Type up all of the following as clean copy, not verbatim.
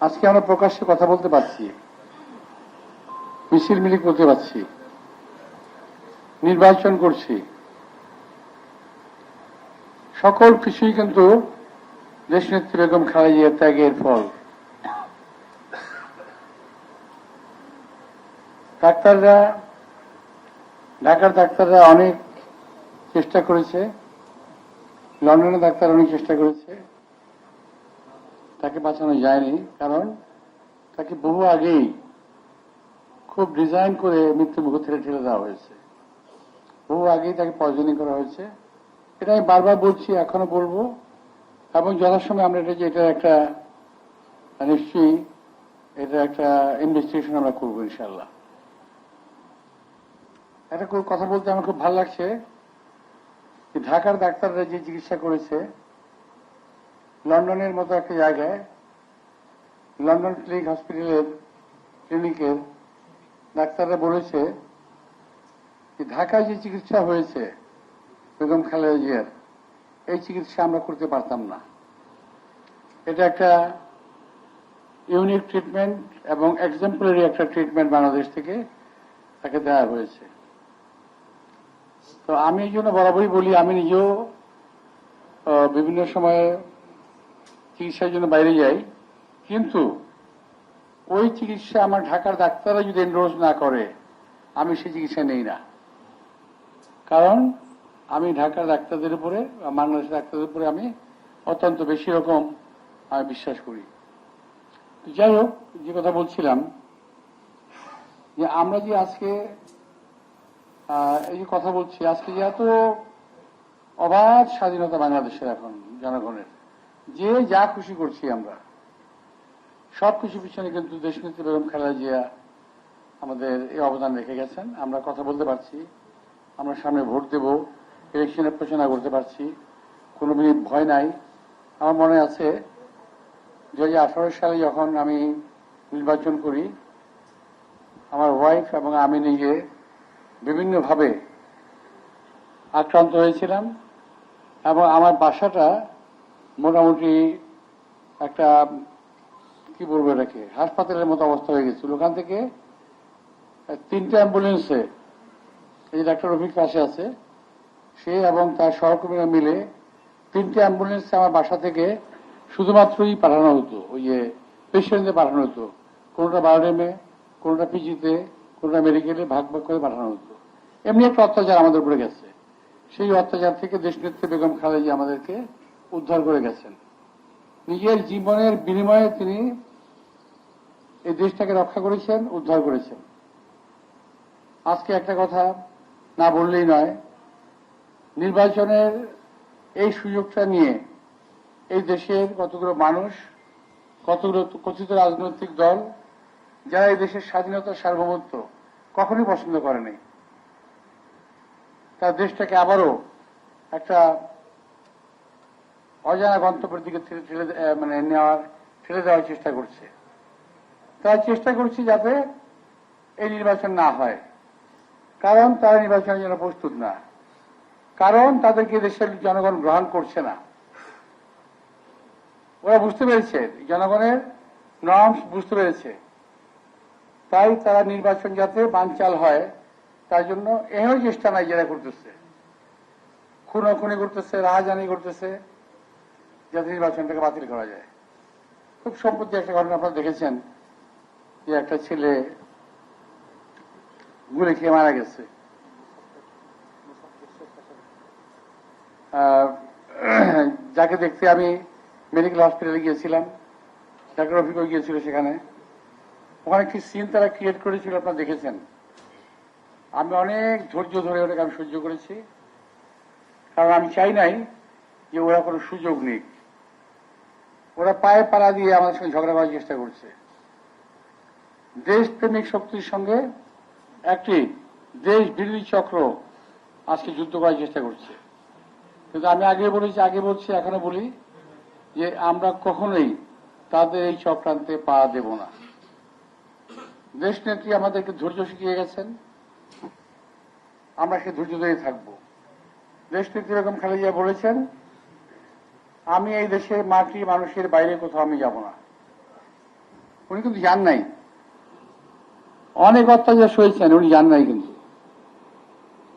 আজকে আমরা প্রকাশ্যে কথা বলতে পারছি, মিছিল মিলিত করতে পারছি, নির্বাচন করছি, সকল কিছুই কিন্তু দেশনেত্রী বেগম খালেদা জিয়ার ত্যাগের ফল। ডাক্তাররা, ঢাকার ডাক্তাররা অনেক চেষ্টা করেছে, লন্ডনের ডাক্তার অনেক চেষ্টা করেছে, তাকে বাঁচানো যায়নি। কারণ তাকে বহু আগেই খুব ডিজাইন করে মৃত্যু মুখ থেকে ঠেলে দেওয়া হয়েছে, বহু আগেই তাকে পয়জনিং করা হয়েছে। এটা আমি বারবার বলছি, এখনো বলবো, এবং যথাসময়ে আমরা এটা একটা নিশ্চয়ই এটা একটা ইনভেস্টিগেশন আমরা করবো ইনশাল্লাহ। একটা কথা বলতে আমার খুব ভালো লাগছে যে ঢাকার ডাক্তাররা যে চিকিৎসা করেছে, লন্ডনের মতো একটা জায়গায়, লন্ডন ক্লিনিকের ডাক্তাররা বলেছে যে ঢাকায় যে চিকিৎসা হয়েছে বেগম খালেদা জিয়ার, এই চিকিৎসা আমরা করতে পারতাম না। এটা একটা ইউনিক ট্রিটমেন্ট এবং এক্সাম্পলারি একটা ট্রিটমেন্ট বাংলাদেশ থেকে তাকে দেওয়া হয়েছে। তো আমি এই জন্য বরাবরই বলি, আমি নিজেও বিভিন্ন সময়ে চিকিৎসার জন্য বাইরে যাই, কিন্তু ওই চিকিৎসা আমার ঢাকার ডাক্তাররা যদি এনরোজ না করে আমি সেই চিকিৎসা নেই না। কারণ আমি ঢাকার ডাক্তারদের উপরে, বাংলাদেশের ডাক্তারদের উপরে আমি অত্যন্ত বেশি রকম আমি বিশ্বাস করি। যাই হোক, যে কথা বলছিলাম যে আমরা যে আজকে এই যে কথা বলছি, আজকে যে এত অবাধ স্বাধীনতা বাংলাদেশের এখন জনগণের, যে যা খুশি করছি আমরা, সব কিছু পিছনে কিন্তু দেশনেত্রী বেগম খালেদা জিয়া আমাদের এই অবদান রেখে গেছেন। আমরা কথা বলতে পারছি, আমরা সামনে ভোট দেব, ইলেকশনের প্রচারণা করতে পারছি, কোনো মিনিট ভয় নাই। আমার মনে আছে 2018 সালে যখন আমি নির্বাচন করি, আমার ওয়াইফ এবং আমি নিজে বিভিন্নভাবে আক্রান্ত হয়েছিলাম, এবং আমার বাসাটা মোটামুটি একটা কি বলবো এটাকে হাসপাতালের মতো অবস্থা হয়ে গেছিল। ওখান থেকে 3টে অ্যাম্বুলেন্সে, এই যে ডাক্তার রফিক পাশে আছে, সে এবং তার সহকর্মীরা মিলে 3টে অ্যাম্বুলেন্সে আমার বাসা থেকে শুধুমাত্রই পাঠানো হতো, ওই যে পেশেন্টদের পাঠানো হতো, কোনোটা বায়োডেমে, কোনোটা পিজিতে, কোনোটা মেডিকেলে ভাগ ভাগ করে পাঠানো হতো। এমনি একটা অত্যাচার আমাদের উপরে গেছে। সেই অত্যাচার থেকে দেশনেত্রী বেগম খালেদা জিয়া আমাদেরকে উদ্ধার করে গেছেন। নিজের জীবনের বিনিময়ে তিনি এই দেশটাকে রক্ষা করেছেন, উদ্ধার করেছেন। আজকে একটা কথা না বললেই নয়, নির্বাচনের এই সুযোগটা নিয়ে এই দেশের কতগুলো মানুষ, কতগুলো কথিত রাজনৈতিক দল, যারা এই দেশের স্বাধীনতা সার্বভৌমত্ব কখনোই পছন্দ করেনি, তার দেশটাকে আবারও একটা অজানা গন্তব্যের দিকে ঠেলে দেওয়ার চেষ্টা করছে। তারা চেষ্টা করছে যাতে এই নির্বাচন না হয়, কারণ তারা নির্বাচনের জন্য প্রস্তুত না, কারণ তাদেরকে দেশের জনগণ গ্রহণ করছে না। ওরা বুঝতে পেরেছে, জনগণের নর্মস বুঝতে পেরেছে, তাই তারা নির্বাচন যাতে বানচাল হয় তার জন্য এই চেষ্টা নাই যারা করতেছে, খুনোখুনি করতেছে, রাহাজানি করতেছে, যাতে নির্বাচনটাকে বাতিল করা যায়। খুব সম্প্রতি একটা ঘটনা আপনারা দেখেছেন যে একটা ছেলে গুলি খেয়ে মারা গেছে। যাকে দেখতে আমি মেডিকেল হসপিটালে গিয়েছিলাম, ডাক্তার রফিকও গিয়েছিল সেখানে। ওখানে একটি সিন তারা ক্রিয়েট করেছিল, আপনারা দেখেছেন। আমি অনেক ধৈর্য ধরে ওটাকে আমি সহ্য করেছি, কারণ আমি চাই নাই যে ওরা কোনো সুযোগ নিক। ওরা পায়ে পাড়া দিয়ে আমাদের সঙ্গে ঝগড়া করার চেষ্টা করছে। দেশপ্রেমিক শক্তির সঙ্গে একটি দেশ বিরোধী চক্র আজকে যুদ্ধ করার চেষ্টা করছে। কিন্তু আমি আগে বলছি, এখনো বলি যে আমরা কখনোই তাদের এই চক্রান্তে পা দেব না। দেশনেত্রী আমাদেরকে ধৈর্য শিখিয়ে গেছেন, আমরা সে ধৈর্য ধরে থাকবো। দেশনেত্রী বেগম খালেদা জিয়া বলেছেন, আমি এই দেশের মাটি মানুষের বাইরে কোথাও আমি যাব না। উনি কিন্তু যান নাই, অনেক অত্যাচার সয়েছেন, উনি যান নাই। কিন্তু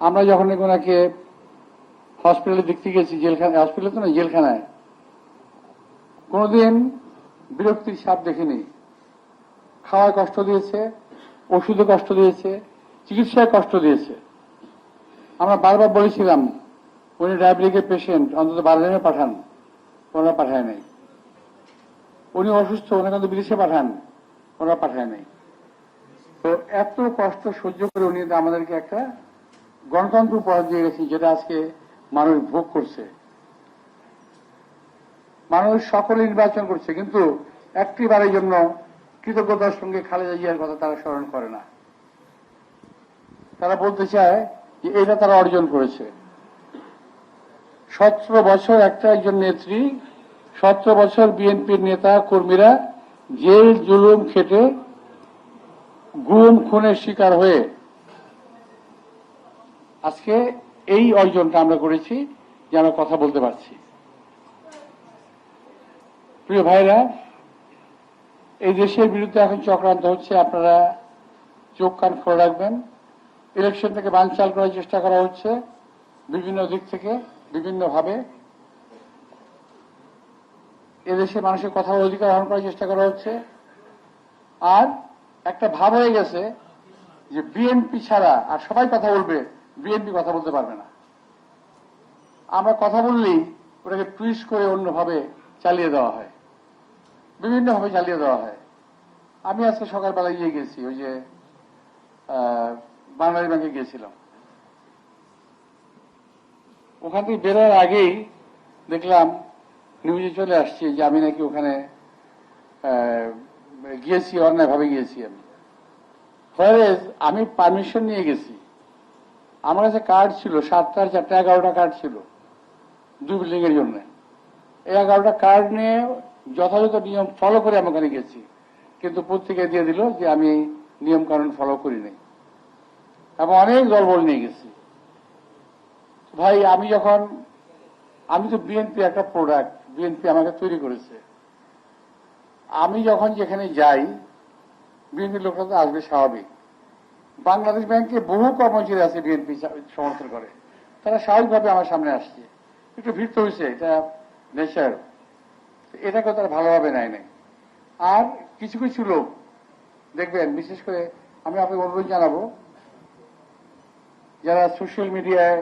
আমরা যখন ওনাকে হসপিটালে দেখতে গেছি, জেলখানায়, হসপিটালে তো না, জেলখানায়, কোনোদিন বিরক্তির ছাপ দেখিনি। খাওয়ায় কষ্ট দিয়েছে, ওষুধে কষ্ট দিয়েছে, চিকিৎসায় কষ্ট দিয়েছে। আমরা বারবার বলেছিলাম উনি ডায়াবেটিকের পেশেন্ট, অন্তত বারোজনে পাঠান, ওনারা পাঠায় নাই। উনি অসুস্থ, ওনারা কিন্তু বিদেশে পাঠান, ওনারা পাঠায় নাই। তো এত কষ্ট সহ্য করে উনি আমাদেরকে একটা গণতন্ত্র উপহার দিয়ে গেছেন, যেটা আজকে মানুষ ভোগ করছে। মানুষ সকলে নির্বাচন করছে, কিন্তু একটি বারের জন্য কৃতজ্ঞতার সঙ্গে খালেদা জিয়ার কথা তারা স্মরণ করে না। তারা বলতে চায় যে এটা তারা অর্জন করেছে। 17 বছর একজন নেত্রী, 17 বছর বিএনপির নেতা কর্মীরা জেল জুলুম খেটে গুম খুনের শিকার হয়ে আজকে এই অর্জনটা আমরা করেছি যে আমরা কথা বলতে পারছি। প্রিয় ভাইরা, এই দেশের বিরুদ্ধে এখন চক্রান্ত হচ্ছে, আপনারা চোখ কান খোলা রাখবেন। ইলেকশন থেকে বানচাল করার চেষ্টা করা হচ্ছে বিভিন্ন দিক থেকে, বিভিন্নভাবে। এদেশে মানুষের কথা অধিকার হরণ করার চেষ্টা করা হচ্ছে। আর একটা ভাব হয়ে গেছে যে বিএনপি ছাড়া আর সবাই কথা বলবে, বিএনপি কথা বলতে পারবে না। আমরা কথা বললেই ওটাকে টুইস্ট করে অন্যভাবে চালিয়ে দেওয়া হয়, বিভিন্নভাবে চালিয়ে দেওয়া হয়। আমি আজকে সকালবেলা গেছি, ওই যে বাংলাদেশ ব্যাংকে গিয়েছিলাম। ওখান থেকে বেরোর আগেই দেখলাম নিউজে চলে আসছে যে আমি নাকি ওখানে গিয়েছি, অন্যায়ভাবে গিয়েছি। আমি পারমিশন নিয়ে গেছি, আমার কাছে কার্ড ছিল, 7টার 4টা 11টা কার্ড ছিল 2 বিল্ডিং এর জন্য। এই 11টা কার্ড নিয়ে যথাযথ নিয়ম ফলো করে আমি ওখানে গেছি, কিন্তু পত্রিকায় দিয়ে দিল যে আমি নিয়ম কানুন ফলো করি নাই, এবং অনেক দলবল নিয়ে গেছি। ভাই, আমি তো বিএনপি একটা প্রোডাক্ট, বিএনপি আমাকে তৈরি করেছে। আমি যখন যেখানে যাই বিএনপির লোকরা তো আসবে, স্বাভাবিক। বাংলাদেশ ব্যাংকে বহু কর্মচারী আছে বিএনপি সমর্থন করে, তারা স্বাভাবিকভাবে আমার সামনে আসছে। একটু ভিড় তো হয়েছে, এটা নেচার, এটাকেও তারা ভালোভাবে নেয় নাই। আর কিছু কিছু লোক দেখবেন, বিশেষ করে আমি আপনাকে অনুরোধ জানাবো, যারা সোশ্যাল মিডিয়ায়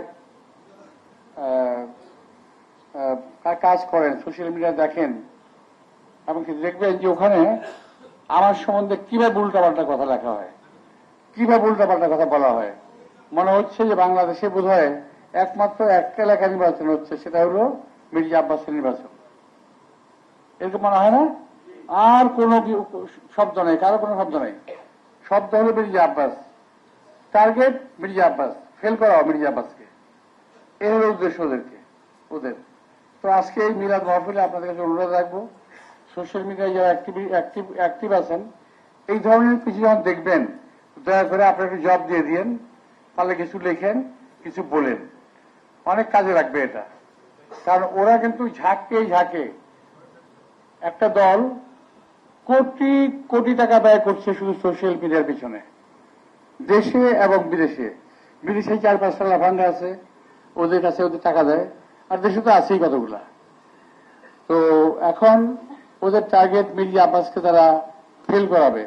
কাজ করেন, সোশ্যাল মিডিয়া দেখেন, এমনকি দেখবেন যে ওখানে আমার সম্বন্ধে কিভাবে উল্টাপাল্টা কথা লেখা হয়, কিভাবে উল্টাপাল্টা কথা বলা হয়। মনে হচ্ছে যে বাংলাদেশে বোধহয় একমাত্র একটা এলাকা নির্বাচন হচ্ছে, সেটা হলো মির্জা আব্বাসের নির্বাচন। এরকম মনে হয় না? আর কোন শব্দ নেই, কারো কোনো শব্দ নেই, শব্দ হলো মির্জা আব্বাস, টার্গেট মির্জা আব্বাস, ফেল করা মির্জা আব্বাসকে। এই হলো উদ্দেশ্য ওদের। তো আজকে এই মিলাদ মাহফিলে আপনাদের কাছে অনুরোধ রাখবো, সোশ্যাল মিডিয়ায় যারা অ্যাক্টিভ আছেন, এই ধরনের কিছু যখন দেখবেন, দয়া করে আপনারা একটু জব দিয়ে দিন, তাহলে কিছু লেখেন, কিছু বলেন, অনেক কাজে লাগবে এটা। কারণ ওরা কিন্তু ঝাঁকে একটা দল কোটি কোটি টাকা ব্যয় করছে শুধু সোশ্যাল মিডিয়ার পিছনে, দেশে এবং বিদেশে। বিদেশে 4-5টা লাফাঙ্গা আছে, ওদের কাছে ওদের টাকা দেয়, আর দেশে তো আছেই কতগুলা। তো এখন ওদের টার্গেট মির্জা আব্বাসকে তারা ফেল করাবে।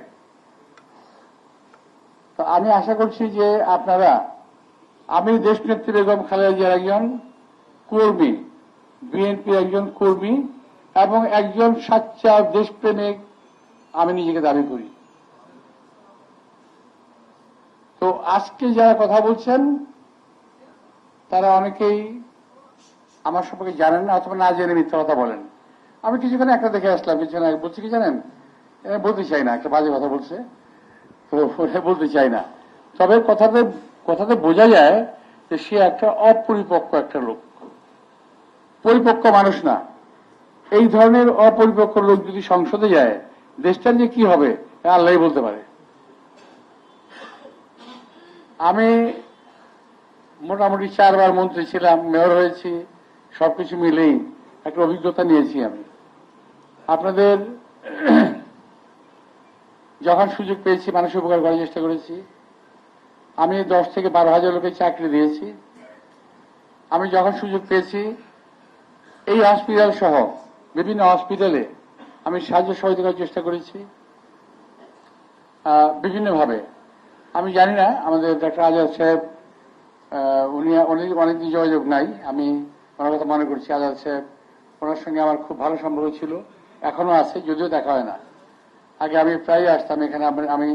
তো আমি আশা করছি যে আপনারা, আমি দেশনেত্রী বেগম খালেদা জিয়ার একজন কর্মী, বিএনপির একজন কর্মী এবং একজন সাচ্চা দেশপ্রেমিক আমি নিজেকে দাবি করি। তো আজকে যারা কথা বলছেন তারা অনেকেই আমার সম্পর্কে জানেন না, অথবা না জেনে মিথ্যা কথা বলেন। আমি কিছুক্ষণ একটা দেখে আসলাম, কিছুক্ষণ আগে বলছি কি জানেন, বলতে চাই না, একটা বাজে কথা বলছে, তো বলতে চাই না। তবে কথাতে বোঝা যায় যে সে একটা অপরিপক্ক একটা লোক, পরিপক্ক মানুষ না। এই ধরনের অপরিপক্ক লোক যদি সংসদে যায়, দেশটার যে কি হবে আল্লাহই বলতে পারে। আমি মোটামুটি 4 বার মন্ত্রী ছিলাম, মেয়র হয়েছি, সবকিছু মিলেই একটা অভিজ্ঞতা নিয়েছি আমি। আপনাদের যখন সুযোগ পেয়েছি মানুষের উপকার করার চেষ্টা করেছি। আমি 10 থেকে 12,000 লোকের চাকরি দিয়েছি। আমি যখন সুযোগ পেয়েছি এই হসপিটাল সহ বিভিন্ন হসপিটালে আমি সাহায্য সহযোগিতা করার চেষ্টা করেছি বিভিন্নভাবে। আমি জানি না আমাদের ডক্টর আজাদ সাহেব, উনি অনেকদিন যোগাযোগ নাই, আমি ওনার কথা মনে করছি। আজাদ সাহেব, ওনার সঙ্গে আমার খুব ভালো সম্পর্ক ছিল, এখনো আছে, যদিও দেখা হয় না। আগে আমি প্রায় আসতাম এখানে। আমি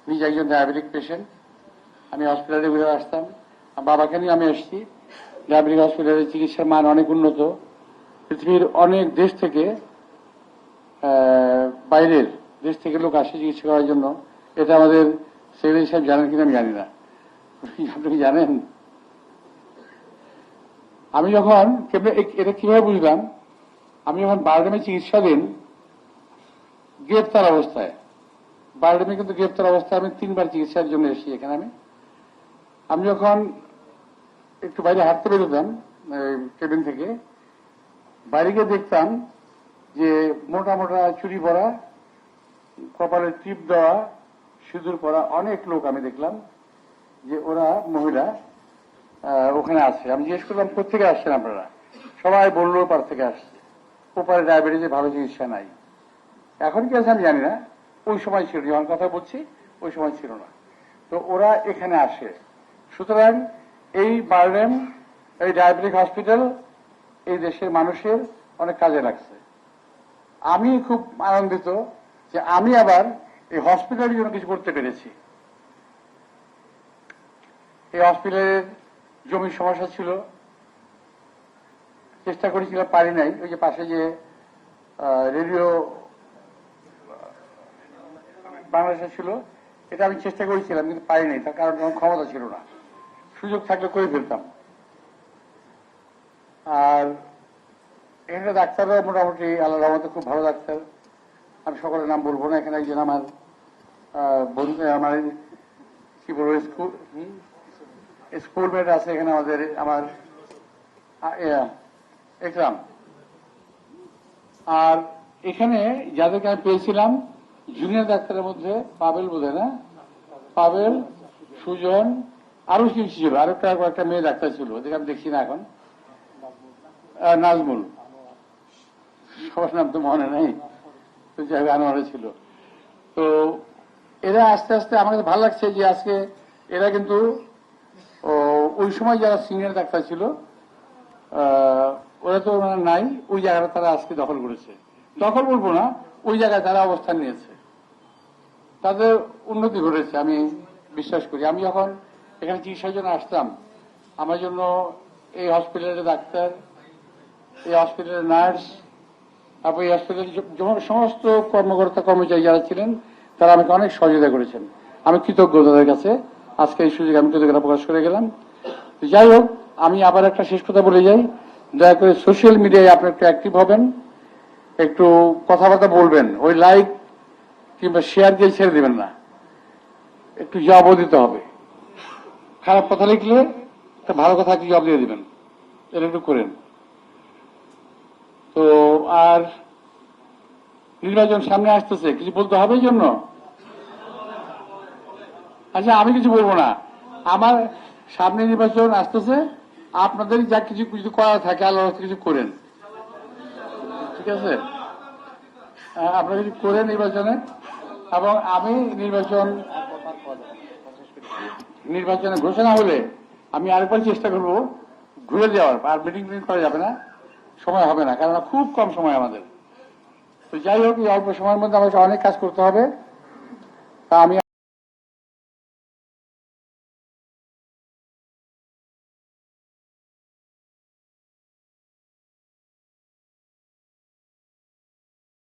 নিজে একজন ডায়াবেটিক পেশেন্ট, আমি হসপিটালে ঘুরে আসতাম। বাবাকে নিয়ে আমি এসেছি। ডায়াবেটিক হসপিটালের চিকিৎসার মান অনেক উন্নত। পৃথিবীর অনেক দেশ থেকে, বাইরের দেশ থেকে লোক আসে চিকিৎসা করার জন্য। এটা আমাদের সেক্রেটারি সাহেব জানেন কিনা আমি জানি না, আপনি কি জানেন? আমি যখন এটা কিভাবে বুঝলাম, আমি যখন বারডেমে চিকিৎসাধীন গ্রেপ্তার অবস্থায়, বারডেমে কিন্তু গ্রেপ্তার অবস্থায় আমি 3বার চিকিৎসার জন্য এসেছি এখানে। আমি যখন একটু বাইরে হাঁটতে বেরোতাম কেবিন থেকে, বাইরে গিয়ে দেখতাম যে মোটা মোটা চুরি পরা, কপালে টিপ দেওয়া, সিঁদুর পরা অনেক লোক আমি দেখলাম যে ওরা মহিলা ওখানে আছে। আমি জিজ্ঞেস করলাম কোথেকে আসছেন আপনারা? সবাই বললো ওপার থেকে আসছে, ওপারে ডায়াবেটিসে ভালো চিকিৎসা নাই। এখন কি আছে আমি জানি না, ওই সময় ছিল, যখন কথা বলছি ওই সময় ছিল না। তো ওরা এখানে আসে। সুতরাং এই বারডেম, এই ডায়াবেটিক হসপিটাল এই দেশের মানুষের অনেক কাজে লাগছে। আমি খুব আনন্দিত যে আমি আবার এই হসপিটালের জন্য কিছু করতে পেরেছি। এই হসপিটালের জমির সমস্যা ছিল, চেষ্টা করেছিলাম, পারি নাই। ওই যে পাশে যে রেডিও বাংলাদেশে ছিল, এটা আমি চেষ্টা করেছিলাম কিন্তু পারি নাই, তার কারণ তখন ক্ষমতা ছিল না। সুযোগ থাকলে করে ফেলতাম। আর এখানে ডাক্তাররা মোটামুটি আল্লাহর রহমতে খুব ভালো ডাক্তার। আমি সকলের নাম বলবো না। এখানে একজন আমার বন্ধু, আমার কি বলবো, স্কুলমেট আছে এখানে আমাদের, আমার একরাম। আর এখানে যাদেরকে আমি পেয়েছিলাম জুনিয়র ডাক্তারের মধ্যে পাবেল, বোধ হয় না, পাবেল, সুজন, আরো কিছু ছিল, আরো একটা মেয়ে ডাক্তার ছিল, ওদেরকে আমি দেখছি না এখন, নাজমুল, সবার নাম তো মনে নেই, তো যাই হোক আনোয়ারে ছিল। তো এরা আস্তে আস্তে আমার কাছে ভালো লাগছে যে আজকে এরা কিন্তু ওই সময় যারা সিনিয়র ডাক্তার ছিল ওরা তো নাই, ওই জায়গাটা তারা আজকে দখল করেছে। দখল বলবো না, ওই জায়গায় তারা অবস্থান নিয়েছে, তাদের উন্নতি ঘটেছে আমি বিশ্বাস করি। আমি যখন এখানে চিকিৎসার জন্য আসতাম, আমার জন্য এই হসপিটালের ডাক্তার, এই হসপিটালের নার্স, তারপর এই হসপিটালের সমস্ত কর্মকর্তা কর্মচারী যারা ছিলেন তারা আমাকে অনেক সহযোগিতা করেছেন। আমি কৃতজ্ঞ তাদের কাছে। আজকে এই সুযোগে আমি কৃতজ্ঞতা প্রকাশ করে গেলাম। যাই হোক, আমি আবার একটা শেষ কথা বলে যাই, দয়া করে সোশ্যাল মিডিয়ায় আপনি একটু অ্যাক্টিভ হবেন, একটু কথাবার্তা বলবেন। ওই লাইক কিংবা শেয়ার দিয়ে ছেড়ে দেবেন না, একটু জবাবও দিতে হবে। খারাপ কথা লিখলে একটা ভালো কথা কি জবাব দিয়ে দিবেন, এটা একটু করেন। তো আর নির্বাচন সামনে আসতেছে, কিছু বলতে হবে এই জন্য। আচ্ছা, আমি কিছু বলবো না, আমার সামনে নির্বাচন আসতেছে, আপনাদের যা কিছু কিছু করার থাকে আল্লাহ কিছু করেন, ঠিক আছে? আপনারা কিছু করেন নির্বাচনে, এবং আমি নির্বাচনে ঘোষণা হলে আমি আরেকবার চেষ্টা করব ঘুরে যাওয়ার। আর মিটিং করা যাবে না, সময় হবে না, কারণ খুব কম সময় আমাদের। তো যাই হোক, এই অল্প সময়ের মধ্যে আমাকে অনেক কাজ করতে হবে। তা আমি